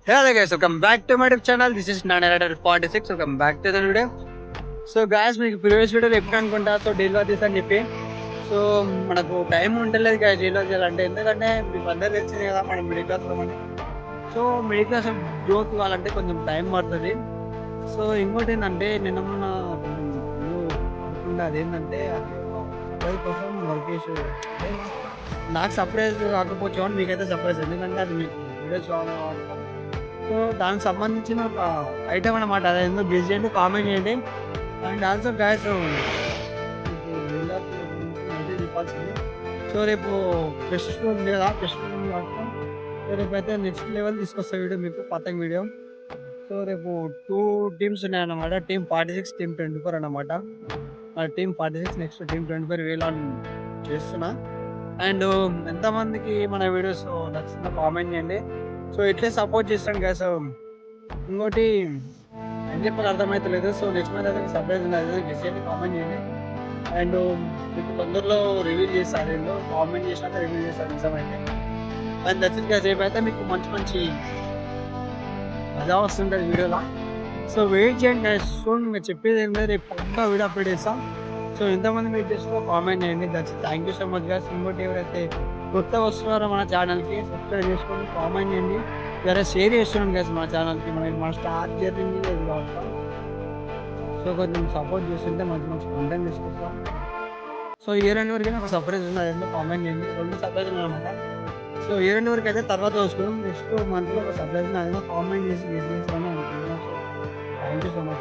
Hello guys, welcome back to my YouTube channel. This is Nana46. Welcome back to the video. So guys మీకు previous వీడియోలో ఎప్పుడు అనుకుంటా so delivery చేస్తా అని చెప్పి సో మనకు టైం ఉండలేదు కదా డెలివరీ చేయాలంటే ఎందుకంటే మీకు అందరు తెలిసింది కదా మనం మిడిల్ క్లాస్ అని సో మిడిల్ క్లాస్ గ్రోత్ కావాలంటే కొంచెం టైం పడుతుంది సో ఇంకోటి ఏంటంటే నిన్న మొన్న అదేంటంటే సర్ప్రైజ్ కోసం వర్క్ చేసి నాకు సర్ప్రైజ్ కాకపోవచ్చు మీకైతే సర్ప్రైజ్ ఎందుకంటే అది మీకు వీడియోస్ కావాలి సో దానికి సంబంధించిన ఒక ఐటమ్ అనమాట అదేందో బిజీ చేయండి కామెంట్ చేయండి అండ్ ఆల్సో గాయస్ చెప్పాల్సింది సో రేపు ఫెస్టివల్ ఉంది కదా ఫెస్టివల్ కాబట్టి సో రేపు అయితే నెక్స్ట్ లెవెల్ తీసుకొస్తా వీడియో మీకు పతంగ్ వీడియో సో రేపు 2 టీమ్స్ ఉన్నాయన్నమాట టీమ్ 46 టీమ్ 24 అనమాట టీమ్ 46 నెక్స్ట్ టీమ్ 24 వీల్ ఆన్ చేస్తున్నా అండ్ ఎంతమందికి మన వీడియోస్ నచ్చిందో కామెంట్ చేయండి సో ఇట్లే సపోర్ట్ చేస్తాను కదా సో ఇంకోటి ఏం చెప్పాలి అర్థమవుతలేదు సో నెక్స్ట్ మంత్ అయితే సర్ప్రైజ్ ఉన్నది డిసైడ్ కామెంట్ చేయండి అండ్ మీకు తొందరలో రివ్యూ చేస్తాను నేను కామెంట్ చేసినాక రివ్యూ చేస్తాను నిజమైతే అండ్ నచ్చింది కదా రేపు అయితే మీకు మంచి మంచి మజా వస్తుంటుంది వీడియోలో సో వెయిట్ చేయండి సో మీరు చెప్పేది ఏంటంటే రేపు పక్కా వీడియో అప్లోడ్ చేస్తాం సో ఎంతమంది మీరు చేస్తూ కామెంట్ చేయండి that's thank you so much గా ఇంకోటి ఎవరైతే కొత్తగా వస్తున్నారో మన ఛానల్కి సబ్స్క్రైబ్ చేసుకొని కామెంట్ చేయండి వేరే షేర్ చేస్తున్నాం కదా మన ఛానల్కి మన స్టార్ట్ జర్నీ మీద ఇది కావస్తాం సో కొంచెం సపోర్ట్ చేస్తుంటే మంచి మంచి కంటెంట్ తీసుకొస్తాం సో ఇయర్ ఎండ్ వరకు నాకు సర్ప్రైజ్ ఉన్నది ఎందుకు కామెంట్ చేయండి 2 సర్ప్రైజ్ ఉన్నాయన్నమాట సో ఇయర్ ఎండ్ వరకు అయితే తర్వాత వస్తున్నాం నెక్స్ట్ మంత్లో ఒక సర్ప్రైజ్ ఉన్నది కామెంట్ చేసి అనుకుంటున్నాను so thank you so much